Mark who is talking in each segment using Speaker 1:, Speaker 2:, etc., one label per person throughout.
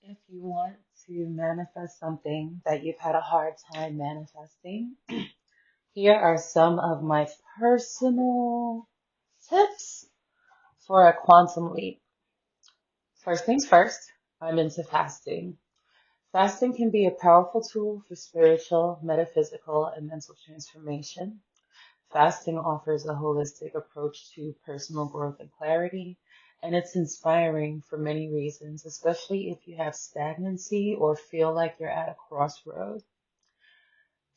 Speaker 1: If you want to manifest something that you've had a hard time manifesting, here are some of my personal tips for a quantum leap. First things first, I'm into fasting. Fasting can be a powerful tool for spiritual, metaphysical, and mental transformation. Fasting offers a holistic approach to personal growth and clarity, and it's inspiring for many reasons, especially if you have stagnancy or feel like you're at a crossroad.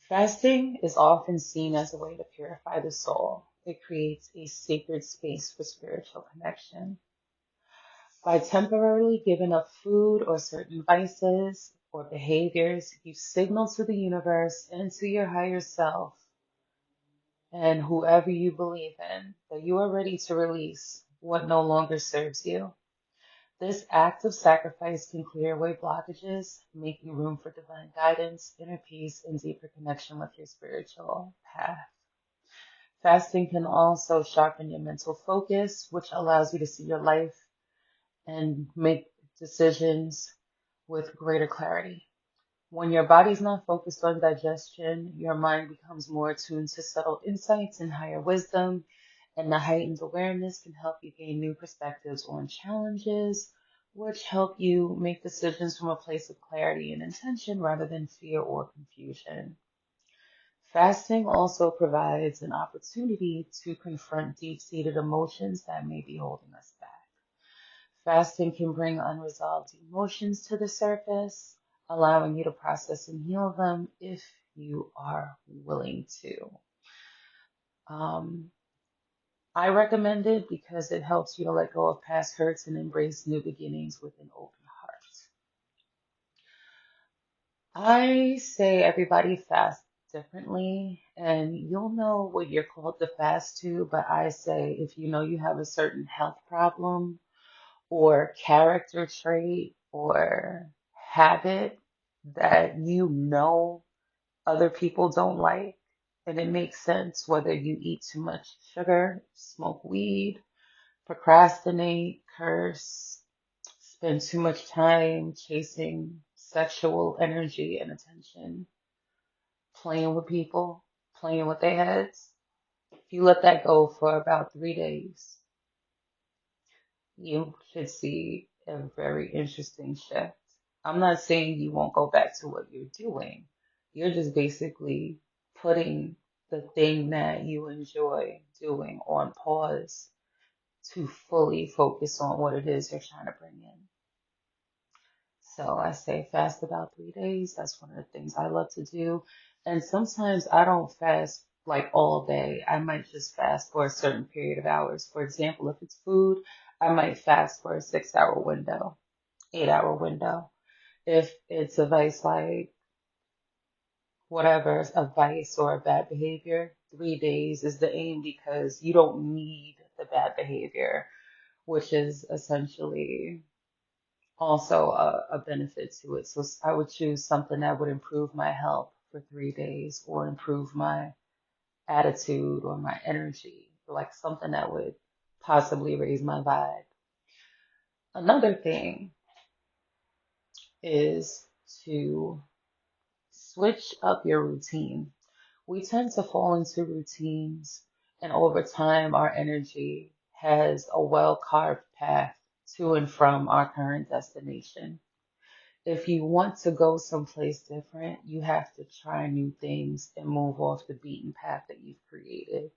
Speaker 1: Fasting is often seen as a way to purify the soul. It creates a sacred space for spiritual connection. By temporarily giving up food or certain vices or behaviors, you signal to the universe and to your higher self and whoever you believe in that you are ready to release what no longer serves you. This act of sacrifice can clear away blockages, making room for divine guidance, inner peace, and deeper connection with your spiritual path. Fasting can also sharpen your mental focus, which allows you to see your life and make decisions with greater clarity. When your body's not focused on digestion, your mind becomes more attuned to subtle insights and higher wisdom, and the heightened awareness can help you gain new perspectives on challenges, which help you make decisions from a place of clarity and intention rather than fear or confusion. Fasting also provides an opportunity to confront deep-seated emotions that may be holding us back. Fasting can bring unresolved emotions to the surface, allowing you to process and heal them if you are willing to. Um, I recommend it because it helps you to let go of past hurts and embrace new beginnings with an open heart. I say everybody fast differently, and you'll know what you're called to fast to, but I say if you know you have a certain health problem or character trait or habit that you know other people don't like, and it makes sense whether you eat too much sugar, smoke weed, procrastinate, curse, spend too much time chasing sexual energy and attention, playing with people, playing with their heads. If you let that go for about 3 days, you should see a very interesting shift. I'm not saying you won't go back to what you're doing. You're just basically putting the thing that you enjoy doing on pause to fully focus on what it is you're trying to bring in. So I say fast about 3 days. That's one of the things I love to do. And sometimes I don't fast like all day. I might just fast for a certain period of hours. For example, if it's food, I might fast for a 6 hour window, 8 hour window. If it's a vice like whatever, a vice or a bad behavior, 3 days is the aim because you don't need the bad behavior, which is essentially also a benefit to it. So I would choose something that would improve my health for 3 days or improve my attitude or my energy, like something that would possibly raise my vibe. Another thing is to switch up your routine. We tend to fall into routines, and over time, our energy has a well carved path to and from our current destination. If you want to go someplace different, you have to try new things and move off the beaten path that you've created.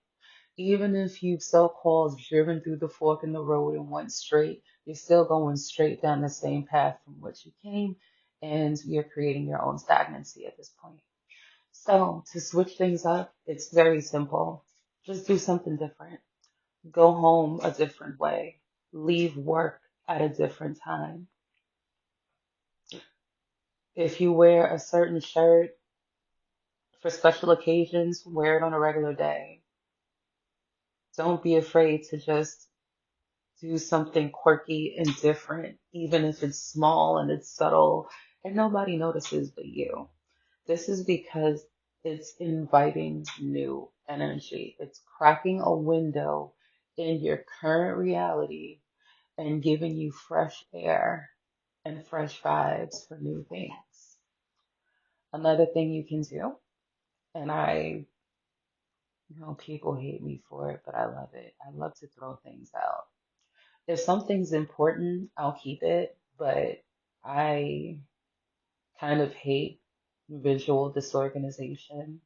Speaker 1: Even if you've so-called driven through the fork in the road and went straight, you're still going straight down the same path from which you came, and you're creating your own stagnancy at this point. So to switch things up, it's very simple. Just do something different. Go home a different way. Leave work at a different time. If you wear a certain shirt for special occasions, wear it on a regular day. Don't be afraid to just do something quirky and different, even if it's small and it's subtle and nobody notices but you. This is because it's inviting new energy. It's cracking a window in your current reality and giving you fresh air and fresh vibes for new things. Another thing you can do, and people hate me for it, but I love it. I love to throw things out. If something's important, I'll keep it, but I kind of hate visual disorganization,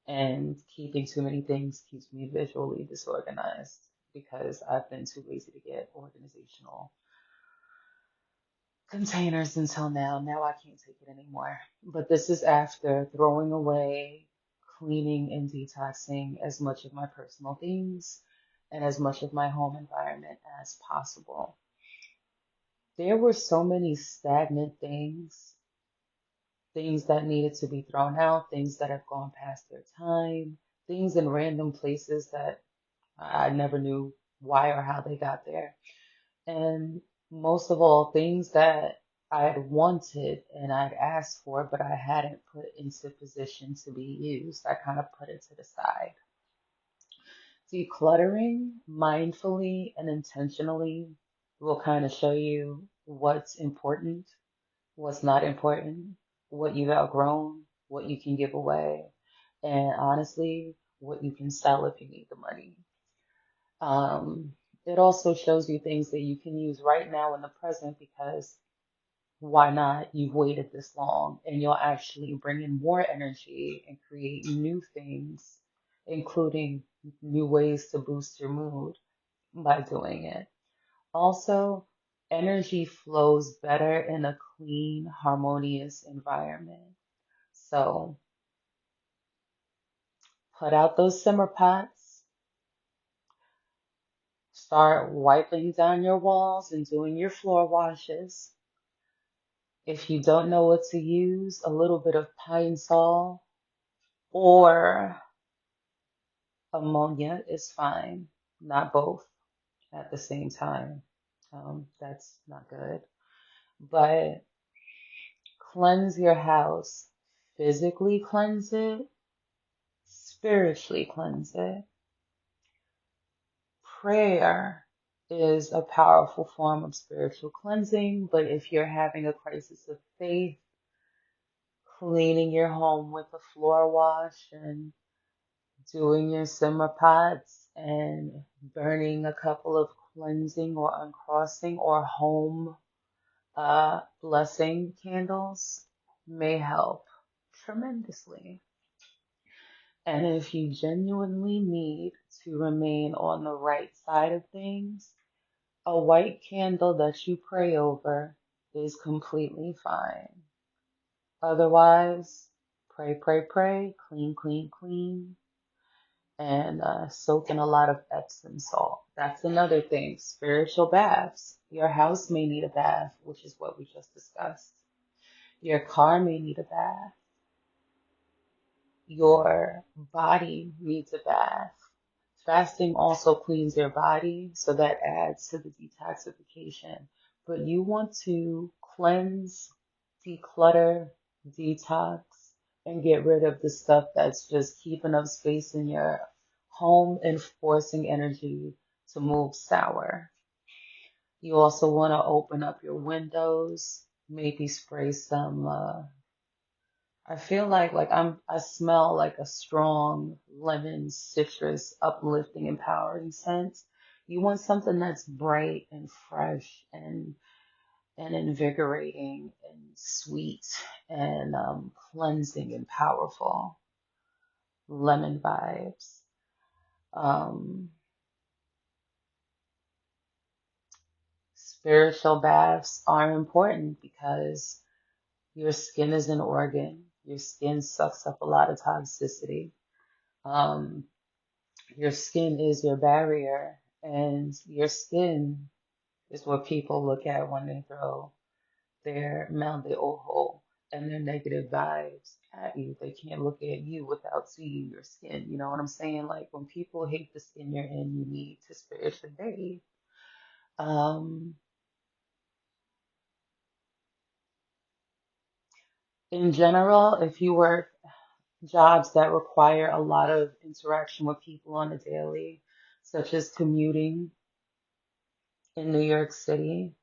Speaker 1: and keeping too many things keeps me visually disorganized because I've been too lazy to get organizational containers until now. Now I can't take it anymore. But this is after throwing away, cleaning, and detoxing as much of my personal things and as much of my home environment as possible. There were so many stagnant things that needed to be thrown out, things that have gone past their time, things in random places that I never knew why or how they got there. And most of all, things that I had wanted and I'd asked for, but I hadn't put into position to be used. I kind of put it to the side. Decluttering mindfully and intentionally will kind of show you what's important, what's not important, what you've outgrown, what you can give away, and honestly, what you can sell if you need the money. Um, it also shows you things that you can use right now in the present because why not? You've waited this long and you'll actually bring in more energy and create new things, including new ways to boost your mood by doing it. Also, energy flows better in a clean, harmonious environment. So put out those simmer pots, start wiping down your walls and doing your floor washes. If you don't know what to use, a little bit of Pine Sol or ammonia is fine. Not both at the same time. That's not good. But cleanse your house. Physically cleanse it. Spiritually cleanse it. Prayer is a powerful form of spiritual cleansing, but if you're having a crisis of faith, cleaning your home with a floor wash and doing your simmer pots and burning a couple of cleansing or uncrossing or home blessing candles may help tremendously. And if you genuinely need to remain on the right side of things, a white candle that you pray over is completely fine. Otherwise, pray, pray, pray, clean, clean, clean, and soak in a lot of Epsom salt. That's another thing. Spiritual baths. Your house may need a bath, which is what we just discussed. Your car may need a bath. Your body needs a bath. Fasting also cleans your body, so that adds to the detoxification. But you want to cleanse, declutter, detox, and get rid of the stuff that's just keeping up space in your home and forcing energy to move sour. You also want to open up your windows, maybe spray some I feel I smell like a strong lemon, citrus, uplifting, empowering scent. You want something that's bright and fresh and invigorating and sweet and cleansing and powerful. Lemon vibes. Um, Spiritual baths are important because your skin is an organ. Your skin sucks up a lot of toxicity. Um, Your skin is your barrier, and your skin is what people look at when they throw their mal de ojo and their negative vibes at you. They can't look at you without seeing your skin. You know what I'm saying? Like when people hate the skin you're in, you need to spiritually bathe. Um, in general, if you work jobs that require a lot of interaction with people on a daily, such as commuting in New York City,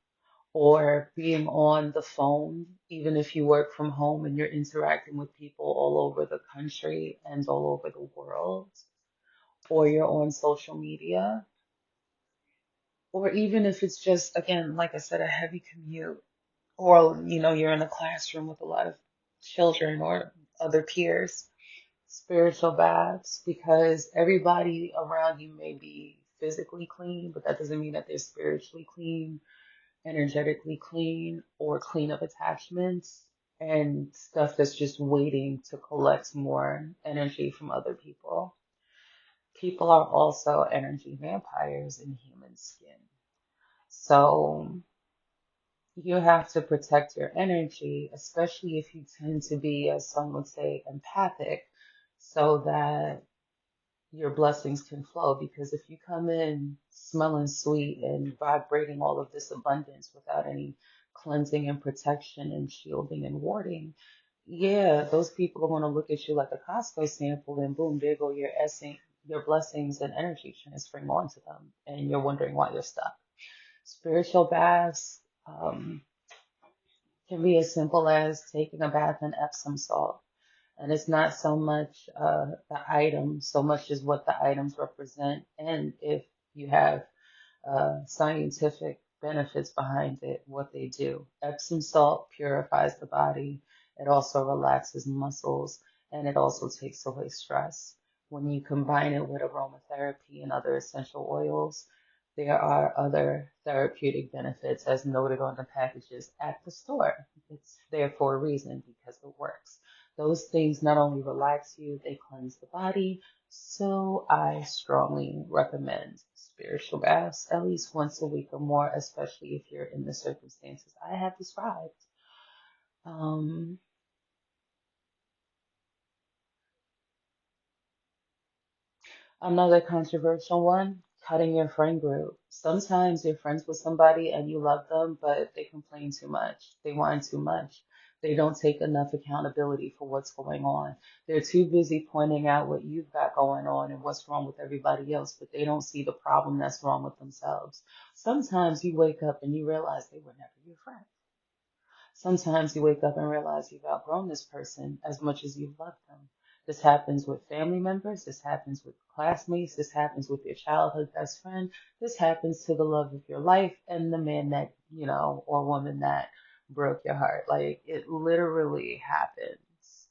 Speaker 1: or being on the phone, even if you work from home and you're interacting with people all over the country and all over the world, or you're on social media, or even if it's just, again, like I said, a heavy commute, or you're in a classroom with a lot of children or other peers. Spiritual baths, because everybody around you may be physically clean, but that doesn't mean that they're spiritually clean, energetically clean, or clean of attachments and stuff that's just waiting to collect more energy from other people. People are also energy vampires in human skin. So you have to protect your energy, especially if you tend to be, as some would say, empathic, so that your blessings can flow. Because if you come in smelling sweet and vibrating all of this abundance without any cleansing and protection and shielding and warding, yeah, those people are going to look at you like a Costco sample, and boom, there go your essence, your blessings and energy transferring onto them, and you're wondering why you're stuck. Spiritual baths can be as simple as taking a bath in Epsom salt. And it's not so much the item, so much as what the items represent. And if you have scientific benefits behind it, what they do. Epsom salt purifies the body. It also relaxes muscles, and it also takes away stress. When you combine it with aromatherapy and other essential oils, there are other therapeutic benefits as noted on the packages at the store. It's there for a reason because it works. Those things not only relax you, they cleanse the body, so I strongly recommend spiritual baths at least once a week or more, especially if you're in the circumstances I have described. Um, Another controversial one, cutting your friend group. Sometimes you're friends with somebody and you love them, but they complain too much. They whine too much. They don't take enough accountability for what's going on. They're too busy pointing out what you've got going on and what's wrong with everybody else, but they don't see the problem that's wrong with themselves. Sometimes you wake up and you realize they were never your friend. Sometimes you wake up and realize you've outgrown this person as much as you've loved them. This happens with family members. This happens with classmates. This happens with your childhood best friend. This happens to the love of your life and the man that, or woman that broke your heart. Like it literally happens.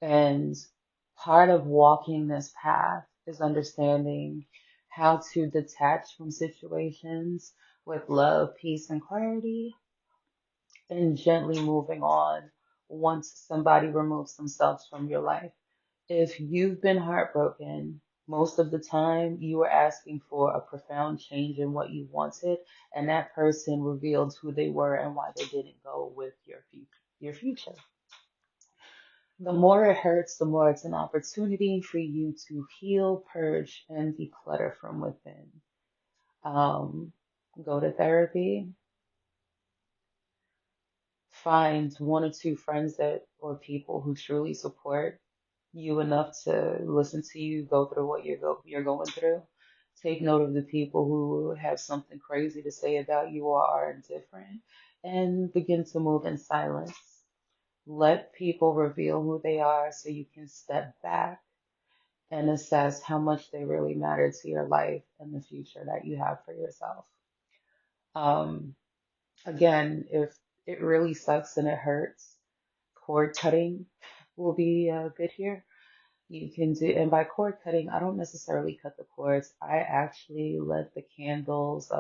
Speaker 1: And part of walking this path is understanding how to detach from situations with love, peace, and clarity, and gently moving on once somebody removes themselves from your life. If you've been heartbroken, most of the time you were asking for a profound change in what you wanted, and that person revealed who they were and why they didn't go with your future. The more it hurts, the more it's an opportunity for you to heal, purge, and declutter from within. Um, Go to therapy, find one or two friends that or people who truly support you enough to listen to you go through what you're going through. Take note of the people who have something crazy to say about you or are indifferent, and begin to move in silence. Let people reveal who they are so you can step back and assess how much they really matter to your life and the future that you have for yourself. Um, Again, if it really sucks and it hurts, cord cutting will be good here. You can do, and by cord cutting, I don't necessarily cut the cords. I actually let the candles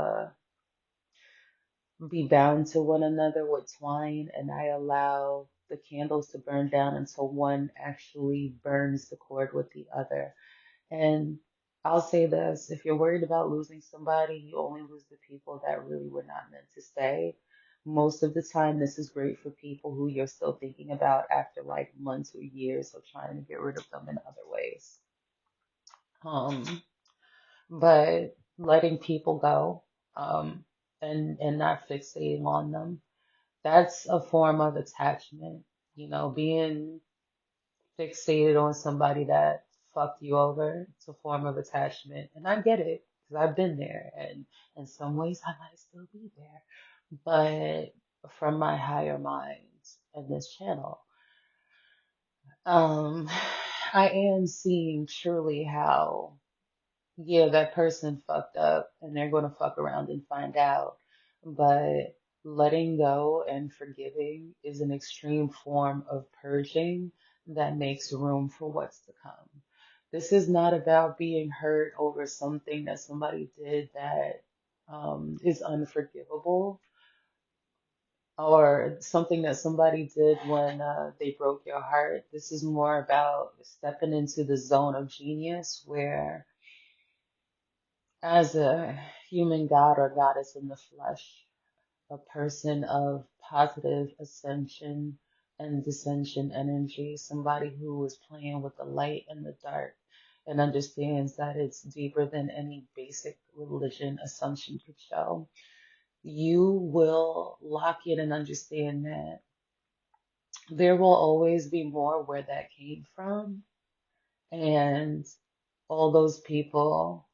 Speaker 1: be bound to one another with twine, and I allow the candles to burn down until one actually burns the cord with the other. And I'll say this, if you're worried about losing somebody, you only lose the people that really were not meant to stay. Most of the time, this is great for people who you're still thinking about after like months or years of trying to get rid of them in other ways. Um, but letting people go, and not fixating on them, that's a form of attachment. Being fixated on somebody that fucked you over, it's a form of attachment. And I get it, because I've been there, and in some ways I might still be there. but from my higher mind in this channel. Um, I am seeing truly how, yeah, that person fucked up and they're going to fuck around and find out. But letting go and forgiving is an extreme form of purging that makes room for what's to come. This is not about being hurt over something that somebody did that is unforgivable, or something that somebody did when they broke your heart. This is more about stepping into the zone of genius where, as a human god or goddess in the flesh, a person of positive ascension and dissension energy, somebody who is playing with the light and the dark and understands that it's deeper than any basic religion assumption could show. You will lock in and understand that there will always be more where that came from. And all those people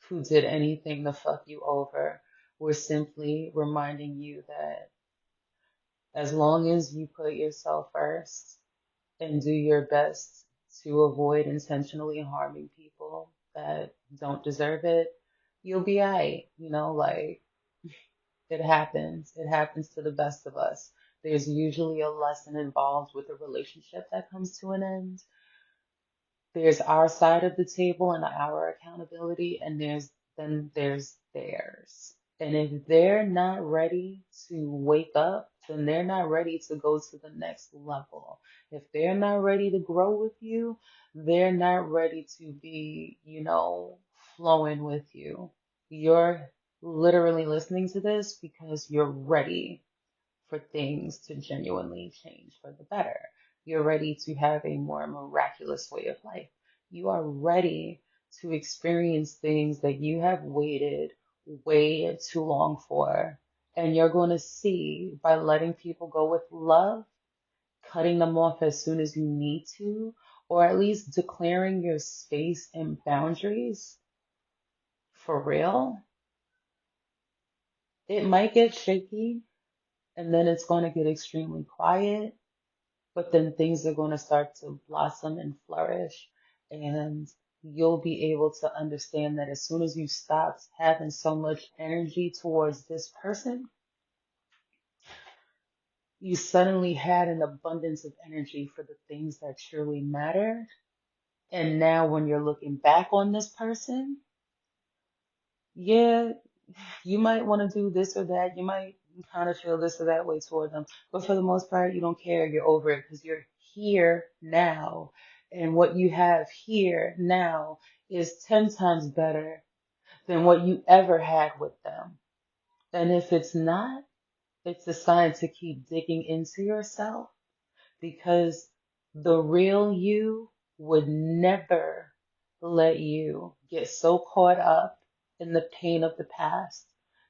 Speaker 1: who did anything to fuck you over were simply reminding you that as long as you put yourself first and do your best to avoid intentionally harming people that don't deserve it, you'll be alright. You know, like, it happens. It happens to the best of us. There's usually a lesson involved with a relationship that comes to an end. There's our side of the table and our accountability, and there's theirs. And if they're not ready to wake up, then they're not ready to go to the next level. If they're not ready to grow with you, they're not ready to be, flowing with you. You're literally listening to this because you're ready for things to genuinely change for the better. You're ready to have a more miraculous way of life. You are ready to experience things that you have waited way too long for. And you're going to see, by letting people go with love, cutting them off as soon as you need to, or at least declaring your space and boundaries for real. It might get shaky, and then it's going to get extremely quiet, but then things are going to start to blossom and flourish, and you'll be able to understand that as soon as you stop having so much energy towards this person, you suddenly had an abundance of energy for the things that truly matter. And now when you're looking back on this person, yeah, you might want to do this or that. You might kind of feel this or that way toward them. But for the most part, you don't care. You're over it because you're here now. And what you have here now is 10 times better than what you ever had with them. And if it's not, it's a sign to keep digging into yourself, because the real you would never let you get so caught up in the pain of the past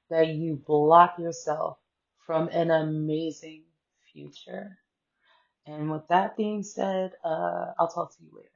Speaker 1: that you block yourself from an amazing future. And with that being said, I'll talk to you later.